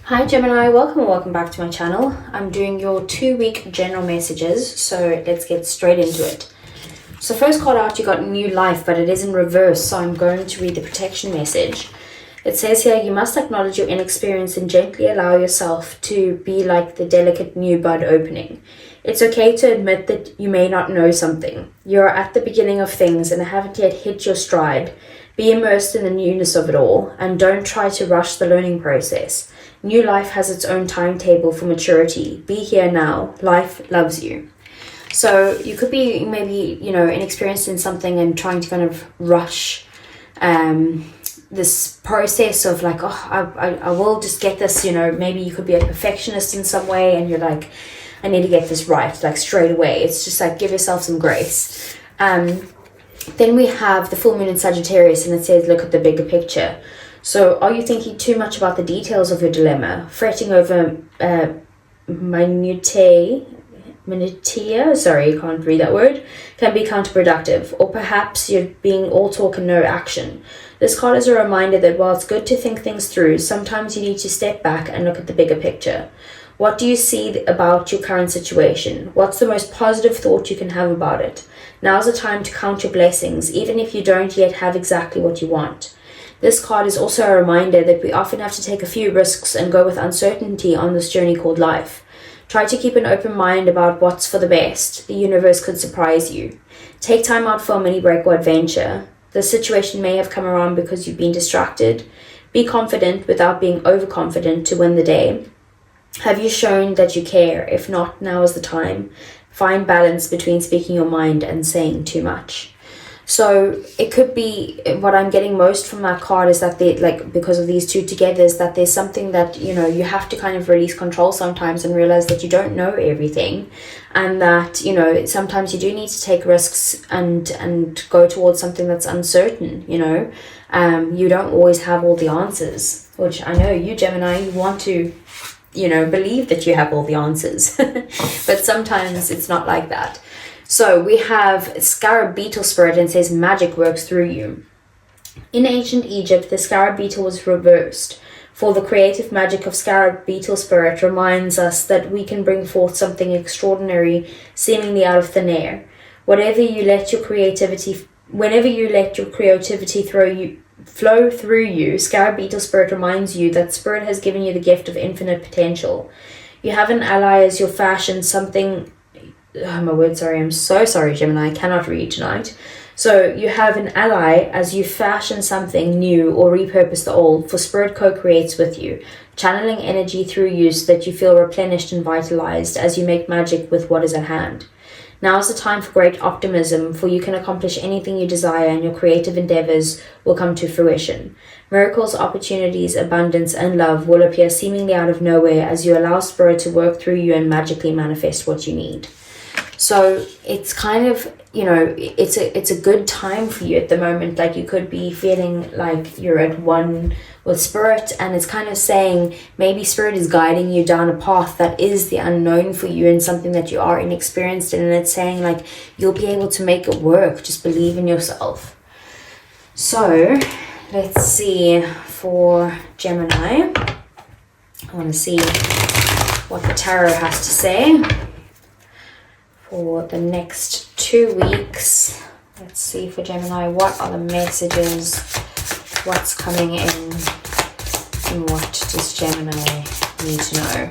Hi Gemini, welcome and welcome back to my channel. I'm doing your 2-week general messages, so let's get straight into it. So first card out, you got new life, but it is in reverse, so I'm going to read the protection message. It says here, you must acknowledge your inexperience and gently allow yourself to be like the delicate new bud opening. It's okay to admit that you may not know something. You're at the beginning of things and haven't yet hit your stride. Be immersed in the newness of it all and don't try to rush the learning process. New life has its own timetable for maturity. Be here now. Life loves you. So you could be maybe, inexperienced in something and trying to kind of rush this process of like, I will just get this, maybe you could be a perfectionist in some way and you're like, I need to get this right, like straight away. It's just like, give yourself some grace. Then we have the full moon in Sagittarius and it says, look at the bigger picture. So are you thinking too much about the details of your dilemma? Fretting over minutiae, sorry, I can't read that word, can be counterproductive. Or perhaps you're being all talk and no action. This card is a reminder that while it's good to think things through, sometimes you need to step back and look at the bigger picture. What do you see about your current situation? What's the most positive thought you can have about it? Now's the time to count your blessings, even if you don't yet have exactly what you want. This card is also a reminder that we often have to take a few risks and go with uncertainty on this journey called life. Try to keep an open mind about what's for the best. The universe could surprise you. Take time out for a mini break or adventure. The situation may have come around because you've been distracted. Be confident without being overconfident to win the day. Have you shown that you care? If not, now is the time. Find balance between speaking your mind and saying too much. So it could be, what I'm getting most from that card is that because of these two together, is that there's something that, you have to kind of release control sometimes and realize that you don't know everything. And that, sometimes you do need to take risks and go towards something that's uncertain, You don't always have all the answers, which I know you, Gemini, you want to, believe that you have all the answers. But sometimes it's not like that. So we have scarab beetle spirit and says magic works through you. In ancient Egypt, the scarab beetle was reversed. For the creative magic of scarab beetle spirit reminds us that we can bring forth something extraordinary, seemingly out of thin air. Whenever you let your creativity flow through you, scarab beetle spirit reminds you that spirit has given you the gift of infinite potential. You have an ally as you fashion something. Oh my word, sorry, I'm so sorry, Gemini, I cannot read tonight. So you have an ally as you fashion something new or repurpose the old, for spirit co-creates with you, channeling energy through you so that you feel replenished and vitalized as you make magic with what is at hand. Now is the time for great optimism, for you can accomplish anything you desire and your creative endeavors will come to fruition. Miracles, opportunities, abundance, and love will appear seemingly out of nowhere as you allow spirit to work through you and magically manifest what you need. So it's kind of, it's a good time for you at the moment. Like you could be feeling like you're at one with spirit, and it's kind of saying maybe spirit is guiding you down a path that is the unknown for you and something that you are inexperienced in. And it's saying like you'll be able to make it work. Just believe in yourself. So let's see for Gemini. I want to see what the tarot has to say for the next 2 weeks. Let's see for Gemini, what are the messages, what's coming in, and what does Gemini need to know?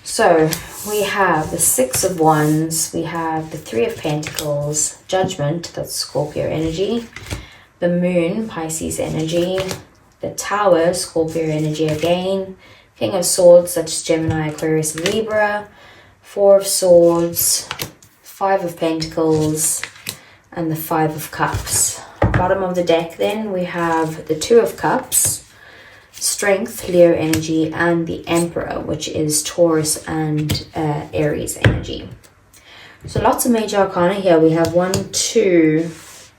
So we have the Six of Wands, we have the Three of Pentacles, Judgment, that's Scorpio energy, the Moon, Pisces energy, the Tower, Scorpio energy again, King of Swords, that's Gemini, Aquarius, and Libra, Four of Swords, Five of Pentacles, and the Five of Cups. Bottom of the deck then, we have the Two of Cups, Strength, Leo energy, and the Emperor, which is Taurus and Aries energy. So lots of major arcana here. We have 1, 2,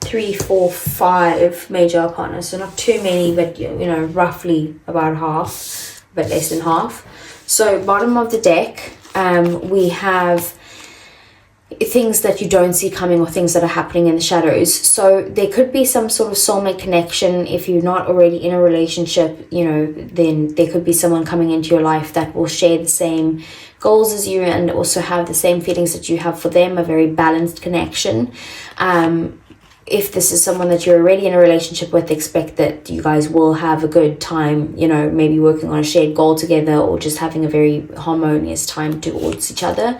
3, 4, 5 major arcana, so not too many, but roughly about half, but less than half. So bottom of the deck, we have things that you don't see coming or things that are happening in the shadows. So there could be some sort of soulmate connection. If you're not already in a relationship, you know, then there could be someone coming into your life that will share the same goals as you and also have the same feelings that you have for them, a very balanced connection. If this is someone that you're already in a relationship with, expect that you guys will have a good time, you know, maybe working on a shared goal together or just having a very harmonious time towards each other.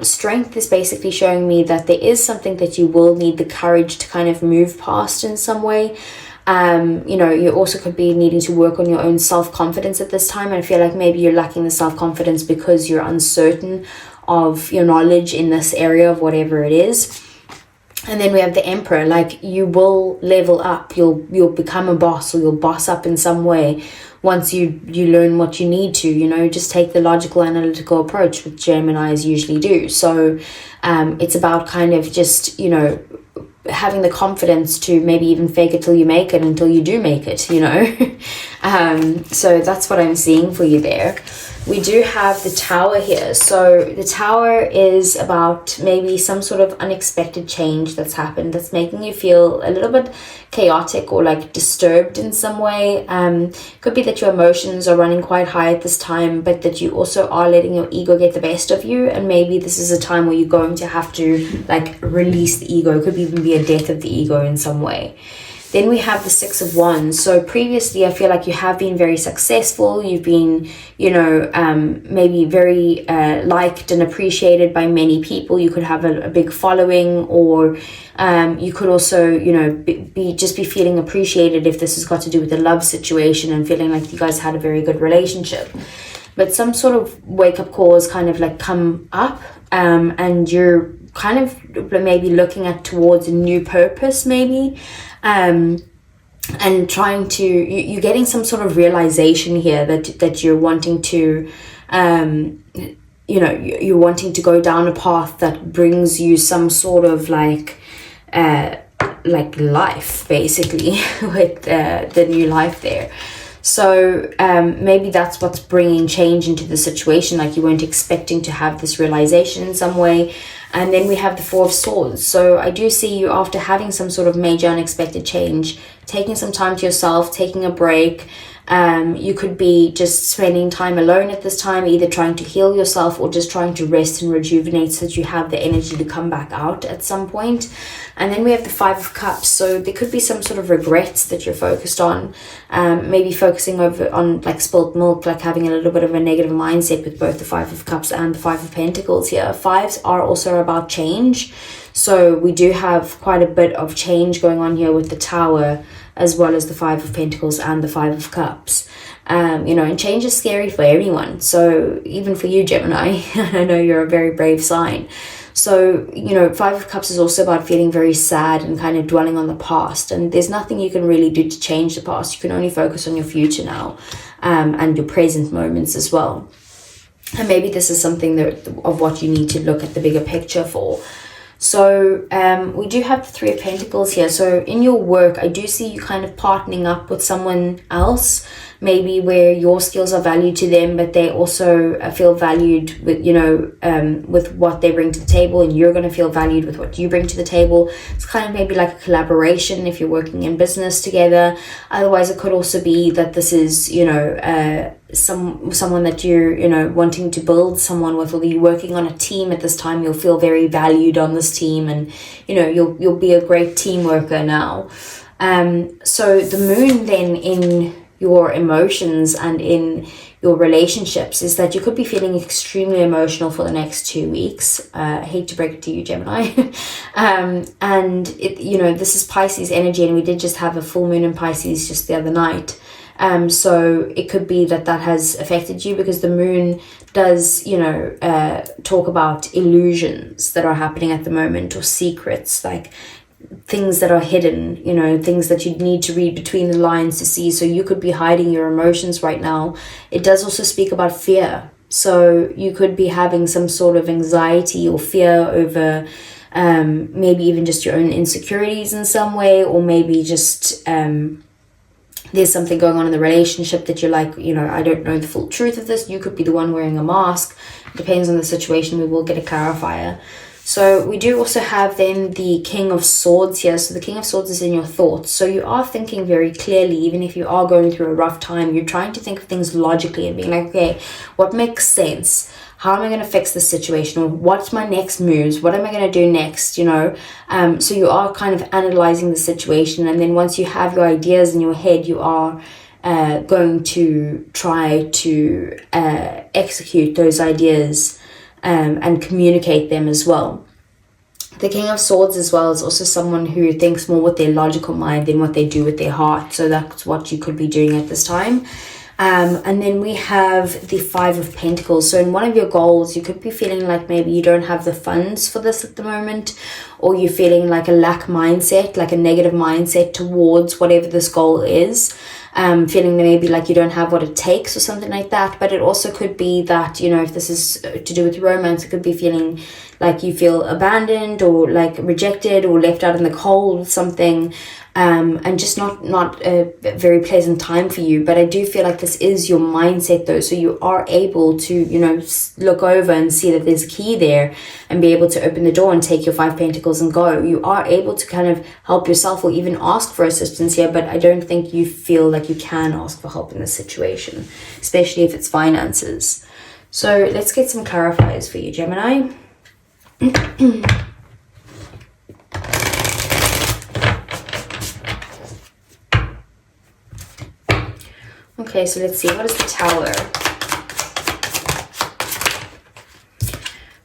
Strength is basically showing me that there is something that you will need the courage to kind of move past in some way. You know, you also could be needing to work on your own self-confidence at this time. And I feel like maybe you're lacking the self-confidence because you're uncertain of your knowledge in this area of whatever it is. And then we have the Emperor, like you will level up, you'll become a boss, or you'll boss up in some way once you learn what you need to, you know, just take the logical analytical approach, which Geminis usually do. So it's about kind of just, you know, having the confidence to maybe even fake it till you make it until you do make it, you know. So that's what I'm seeing for you there. We do have the Tower here. So the Tower is about maybe some sort of unexpected change that's happened that's making you feel a little bit chaotic or like disturbed in some way. Could be that your emotions are running quite high at this time, but that you also are letting your ego get the best of you. And maybe this is a time where you're going to have to like release the ego. It could even be a death of the ego in some way. Then we have the Six of Wands. So previously, I feel like you have been very successful. You've been, you know, maybe very liked and appreciated by many people. You could have a big following, or you could also, you know, be feeling appreciated if this has got to do with a love situation and feeling like you guys had a very good relationship. But some sort of wake-up call has kind of like come up, and you're kind of maybe looking at towards a new purpose maybe. And trying to, you're getting some sort of realization here that you're wanting to, you know, you're wanting to go down a path that brings you some sort of like life, basically, with the new life there. So maybe that's what's bringing change into the situation, like you weren't expecting to have this realization in some way. And then we have the Four of Swords. So I do see you, after having some sort of major unexpected change, taking some time to yourself, taking a break. You could be just spending time alone at this time, either trying to heal yourself or just trying to rest and rejuvenate so that you have the energy to come back out at some point. And then we have the Five of Cups. So there could be some sort of regrets that you're focused on, maybe focusing on like spilt milk, like having a little bit of a negative mindset with both the Five of Cups and the Five of Pentacles here. Fives are also about change. So we do have quite a bit of change going on here with the Tower, as well as the Five of Pentacles and the Five of Cups. You know, and change is scary for everyone. So even for you, Gemini, I know you're a very brave sign. So, you know, Five of Cups is also about feeling very sad and kind of dwelling on the past. And there's nothing you can really do to change the past. You can only focus on your future now, and your present moments as well. And maybe this is something of what you need to look at the bigger picture for. So we do have the Three of Pentacles here. So in your work, I do see you kind of partnering up with someone else, maybe where your skills are valued to them, but they also feel valued with, you know, with what they bring to the table, and you're going to feel valued with what you bring to the table. It's kind of maybe like a collaboration if you're working in business together. Otherwise, it could also be that this is, you know, someone that you're, you know, wanting to build someone with, or you're working on a team at this time. You'll feel very valued on this team, and, you know, you'll be a great team worker now. So the moon then in your emotions and in your relationships is that you could be feeling extremely emotional for the next 2 weeks. I hate to break it to you, Gemini. And it, you know, this is Pisces energy, and we did just have a full moon in Pisces just the other night. So it could be that has affected you, because the moon does, you know, talk about illusions that are happening at the moment, or secrets, like things that are hidden, you know, things that you need to read between the lines to see. So you could be hiding your emotions right now. It does also speak about fear. So you could be having some sort of anxiety or fear over maybe even just your own insecurities in some way, or maybe just there's something going on in the relationship that you're like, you know, I don't know the full truth of this. You could be the one wearing a mask. Depends on the situation. We will get a clarifier. So we do also have then the King of Swords here. So the King of Swords is in your thoughts. So you are thinking very clearly, even if you are going through a rough time. You're trying to think of things logically and being like, okay, what makes sense? How am I going to fix this situation? Or what's my next moves? What am I going to do next? You know, so you are kind of analyzing the situation. And then once you have your ideas in your head, you are going to try to execute those ideas and communicate them as well. The King of Swords as well is also someone who thinks more with their logical mind than what they do with their heart. So that's what you could be doing at this time. And then we have the Five of Pentacles. So in one of your goals, you could be feeling like maybe you don't have the funds for this at the moment, or you're feeling like a lack mindset, like a negative mindset towards whatever this goal is. Feeling that maybe like you don't have what it takes or something like that. But it also could be that, you know, if this is to do with romance, it could be feeling like you feel abandoned or like rejected or left out in the cold with something, and just not a very pleasant time for you. But I do feel like this is your mindset though, so you are able to, you know, look over and see that there's a key there and be able to open the door and take your Five Pentacles and go. You are able to kind of help yourself or even ask for assistance here, but I don't think you feel like you can ask for help in this situation, especially if it's finances. So let's get some clarifiers for you, Gemini. Okay, so let's see, what is the Tower?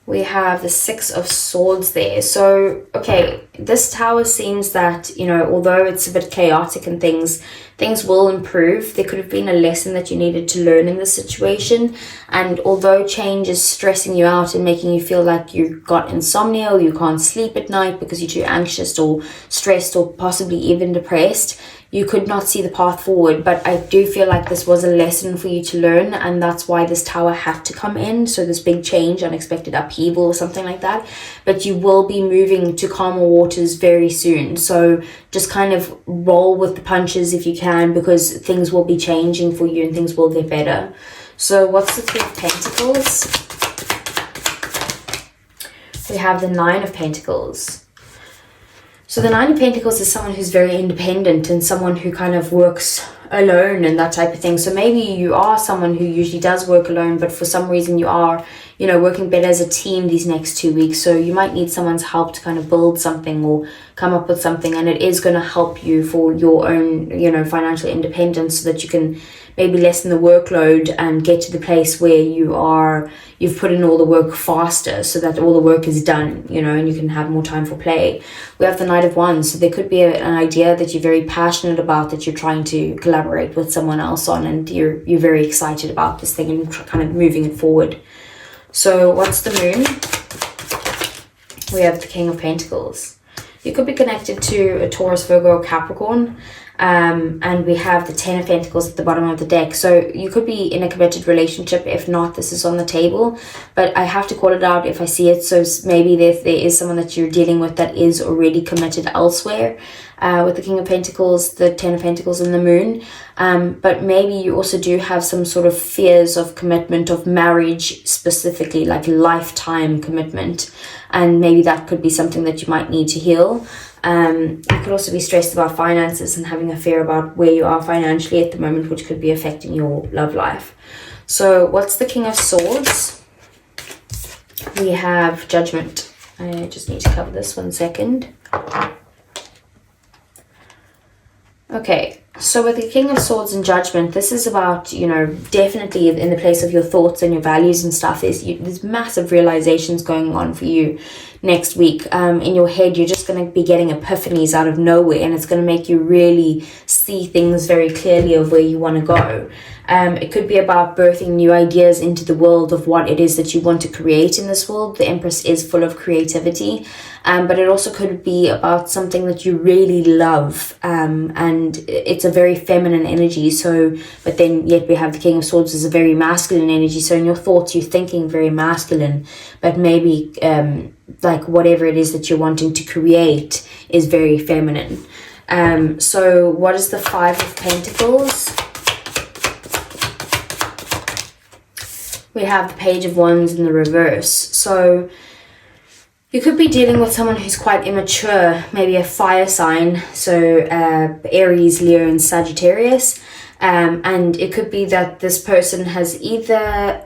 We have the Six of Swords there. So, okay, this Tower seems that, you know, although it's a bit chaotic and things will improve. There could have been a lesson that you needed to learn in this situation. And although change is stressing you out and making you feel like you've got insomnia or you can't sleep at night because you're too anxious or stressed or possibly even depressed, you could not see the path forward. But I do feel like this was a lesson for you to learn, and that's why this Tower had to come in. So this big change, unexpected upheaval or something like that. But you will be moving to calmer waters very soon. So just kind of roll with the punches if you can, because things will be changing for you and things will get better. So what's the Three of Pentacles? We have the Nine of Pentacles. So the Nine of Pentacles is someone who's very independent and someone who kind of works alone and that type of thing. So maybe you are someone who usually does work alone, but for some reason you are, you know, working better as a team these next 2 weeks. So you might need someone's help to kind of build something or come up with something, and it is going to help you for your own, you know, financial independence, so that you can maybe lessen the workload and get to the place where you've put in all the work faster, so that all the work is done, you know, and you can have more time for play. We have the Knight of Wands. So there could be an idea that you're very passionate about, that you're trying to collaborate with someone else on, and you're very excited about this thing and kind of moving it forward. So what's the Moon? We have the King of Pentacles. You could be connected to a Taurus, Virgo, or Capricorn. And we have the Ten of Pentacles at the bottom of the deck. So you could be in a committed relationship. If not, this is on the table. But I have to call it out if I see it. So maybe there is someone that you're dealing with that is already committed elsewhere. With the King of Pentacles, the Ten of Pentacles, and the Moon. But maybe you also do have some sort of fears of commitment, of marriage specifically, like lifetime commitment. And maybe that could be something that you might need to heal. You could also be stressed about finances and having a fear about where you are financially at the moment, which could be affecting your love life. So what's the King of Swords? We have Judgment. I just need to cover this 1 second. Okay, so with the King of Swords and Judgment, this is about, you know, definitely in the place of your thoughts and your values and stuff. There's massive realizations going on for you next week. In your head, you're just going to be getting epiphanies out of nowhere, and it's going to make you really see things very clearly of where you want to go. It could be about birthing new ideas into the world of what it is that you want to create in this world. The Empress is full of creativity, but it also could be about something that you really love, and it's a very feminine energy. So, but then yet we have the King of Swords as a very masculine energy. So in your thoughts, you're thinking very masculine, but maybe like whatever it is that you're wanting to create is very feminine. So what is the Five of Pentacles? We have the Page of Wands in the reverse. So You could be dealing with someone who's quite immature, maybe a fire sign, so Aries, Leo, and Sagittarius. And it could be that this person has either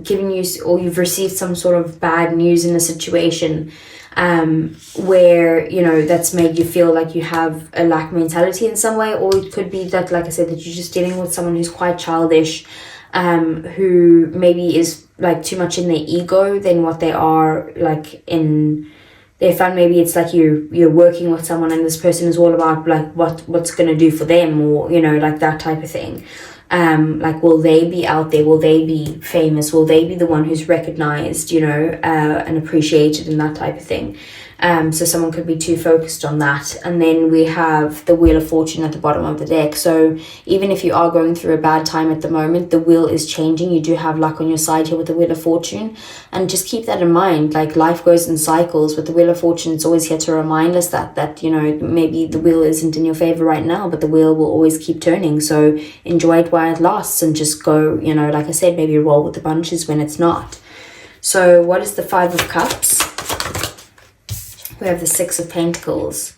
given you, or you've received some sort of bad news in a situation where, you know, that's made you feel like you have a lack mentality in some way. Or it could be that, like I said, that you're just dealing with someone who's quite childish, who maybe is like too much in their ego than what they are like in their fun. Maybe it's like you're working with someone and this person is all about like what's gonna do for them, or you know, like that type of thing. Like, will they be out there? Will they be famous? Will they be the one who's recognized, you know, and appreciated and that type of thing? So someone could be too focused on that. And then we have the Wheel of Fortune at the bottom of the deck. So even if you are going through a bad time at the moment, the wheel is changing. You do have luck on your side here with the Wheel of Fortune. And just keep that in mind. Like, life goes in cycles. With the Wheel of Fortune, it's always here to remind us that, you know, maybe the wheel isn't in your favor right now, but the wheel will always keep turning. So enjoy it while it lasts and just go, you know, like I said, maybe roll with the punches when it's not. So what is the Five of Cups? We have the Six of Pentacles.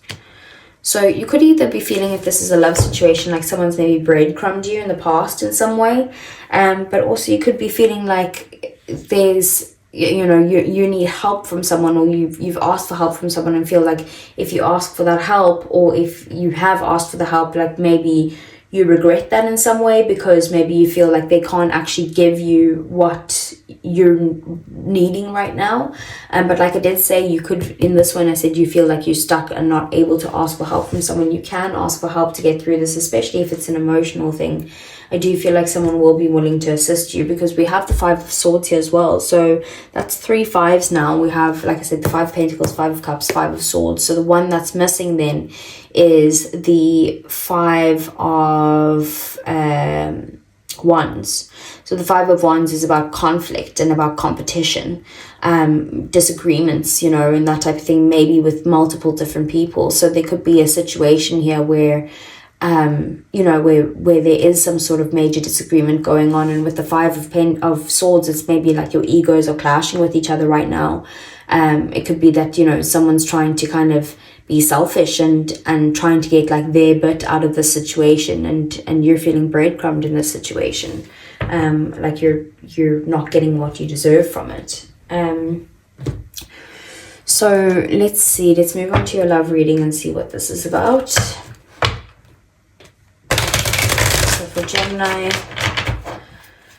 So you could either be feeling, if this is a love situation, like someone's maybe breadcrumbed you in the past in some way, but also you could be feeling like there's, you know, you need help from someone, or you've asked for help from someone and feel like if you ask for that help, or if you have asked for the help, like maybe you regret that in some way, because maybe you feel like they can't actually give you what you're needing right now. But like I did say, you could, in this one I said you feel like you're stuck and not able to ask for help from someone. You can ask for help to get through this, especially if it's an emotional thing. I do feel like someone will be willing to assist you, because we have the Five of Swords here as well. So that's 3 fives now. We have, like I said, the Five of Pentacles, Five of Cups, Five of Swords. So the one that's missing then is the Five of Wands. So the Five of Wands is about conflict and about competition, disagreements, you know, and that type of thing, maybe with multiple different people. So there could be a situation here where you know, where there is some sort of major disagreement going on. And with the Five of Swords, it's maybe like your egos are clashing with each other right now. It could be that, you know, someone's trying to kind of be selfish and trying to get like their bit out of the situation, and you're feeling breadcrumbed in this situation, like you're not getting what you deserve from it. So let's move on to your love reading and see what this is about. For Gemini,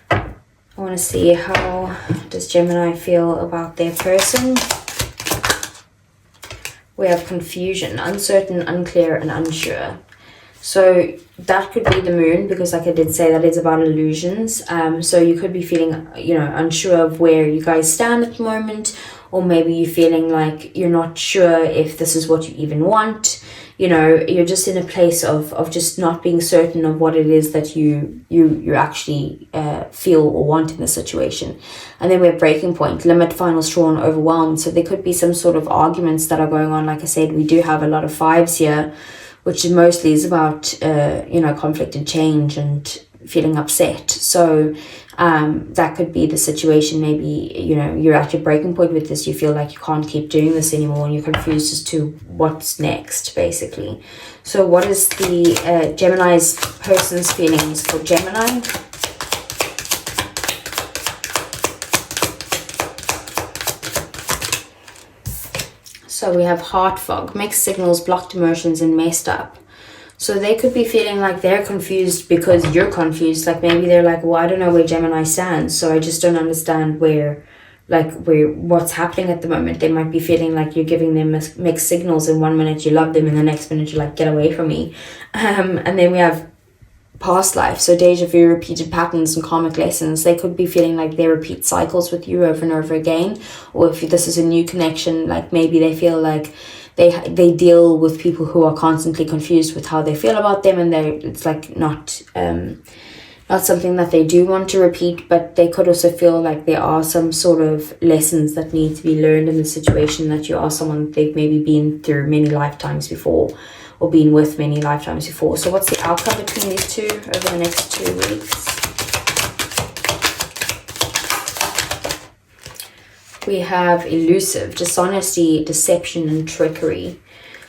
I want to see, how does Gemini feel about their person? We have confusion, uncertain, unclear, and unsure. So that could be the moon, because like I did say, that is about illusions. So you could be feeling, you know, unsure of where you guys stand at the moment, or maybe you're feeling like you're not sure if this is what you even want. You know, you're just in a place of just not being certain of what it is that you actually feel or want in the situation. And then we have breaking point, limit, final straw, and overwhelmed. So there could be some sort of arguments that are going on. Like I said, we do have a lot of fives here, which mostly is about, you know, conflict and change and feeling upset. So that could be the situation. Maybe, you know, you're at your breaking point with this. You feel like you can't keep doing this anymore, and you're confused as to what's next, basically. So what is the Gemini's person's feelings for Gemini? So we have heart fog, mixed signals, blocked emotions, and messed up. So they could be feeling like they're confused because you're confused. Like maybe they're like, well, I don't know where Gemini stands, so I just don't understand what's happening at the moment. They might be feeling like you're giving them mixed signals. In 1 minute you love them, and the next minute you're like, get away from me. And then we have past life, so deja vu, repeated patterns, and karmic lessons. They could be feeling like they repeat cycles with you over and over again. Or if this is a new connection, like maybe they feel like they deal with people who are constantly confused with how they feel about them, and it's like not something that they do want to repeat. But they could also feel like there are some sort of lessons that need to be learned in the situation, that you are someone they've maybe been through many lifetimes before, or been with many lifetimes before. So what's the outcome between these two over the next 2 weeks? we have elusive, dishonesty, deception, and trickery.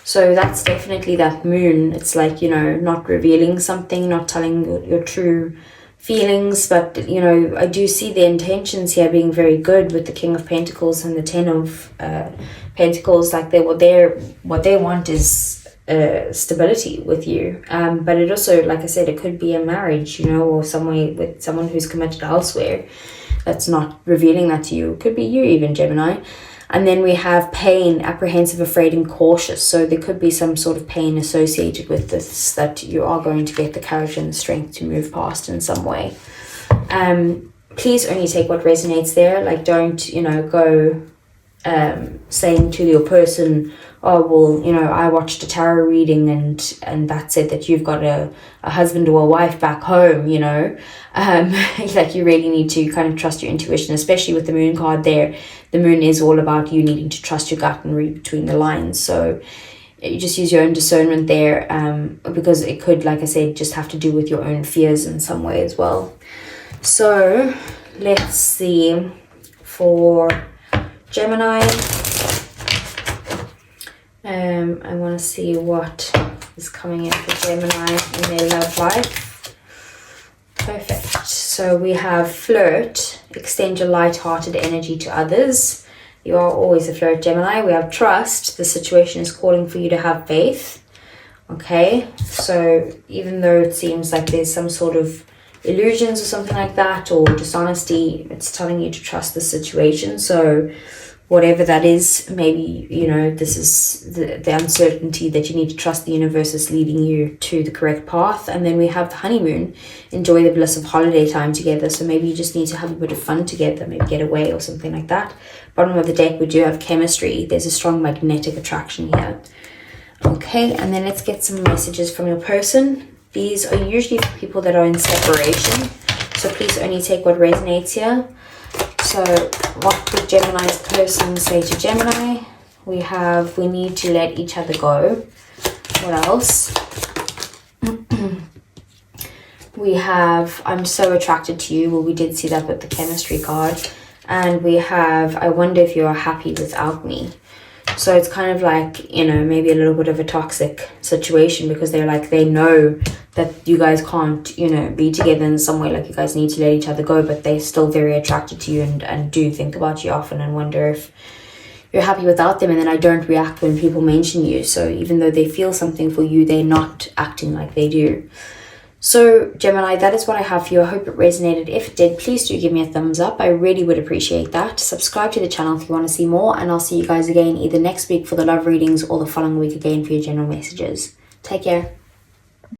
So that's definitely that moon. It's like, you know, not revealing something, not telling your true feelings. But, you know, I do see the intentions here being very good with the King of Pentacles and the Ten of Pentacles. Like what they want is stability with you. But it also, like I said, it could be a marriage, you know, or somewhere with someone who's committed elsewhere that's not revealing that to you. It could be you even, Gemini. And then we have pain, apprehensive, afraid, and cautious. So there could be some sort of pain associated with this that you are going to get the courage and the strength to move past in some way. Please only take what resonates there. Like, don't, you know, go saying to your person, oh, well, you know, I watched a tarot reading and that said that you've got a husband or a wife back home, you know. Like, you really need to kind of trust your intuition, especially with the moon card there. The moon is all about you needing to trust your gut and read between the lines. So you just use your own discernment there, because it could, like I said, just have to do with your own fears in some way as well. So let's see for Gemini. I want to see what is coming in for Gemini in their love life. Perfect. So we have flirt, extend your light-hearted energy to others. You are always a flirt, Gemini. We have trust. The situation is calling for you to have faith. Okay, so even though it seems like there's some sort of illusions or something like that, or dishonesty, it's telling you to trust the situation. So whatever that is, maybe, you know, this is the uncertainty that you need to trust the universe is leading you to the correct path. And then we have the honeymoon, enjoy the bliss of holiday time together. So maybe you just need to have a bit of fun together, maybe get away or something like that. Bottom of the deck, we do have chemistry. There's a strong magnetic attraction here. Okay, and then let's get some messages from your person. These are usually for people that are in separation, so please only take what resonates here. So what would Gemini's person say to Gemini? We have, we need to let each other go. What else? We have, I'm so attracted to you. Well, we did see that with the chemistry card. And we have, I wonder if you are happy without me. So it's kind of like, you know, maybe a little bit of a toxic situation, because they're like, they know that you guys can't, you know, be together in some way, like you guys need to let each other go, but they're still very attracted to you and do think about you often and wonder if you're happy without them. And then I don't react when people mention you. So even though they feel something for you, they're not acting like they do. So Gemini, that is what I have for you. I hope it resonated. If it did, please do give me a thumbs up. I really would appreciate that. Subscribe to the channel if you want to see more, and I'll see you guys again either next week for the love readings or the following week again for your general messages. Take care.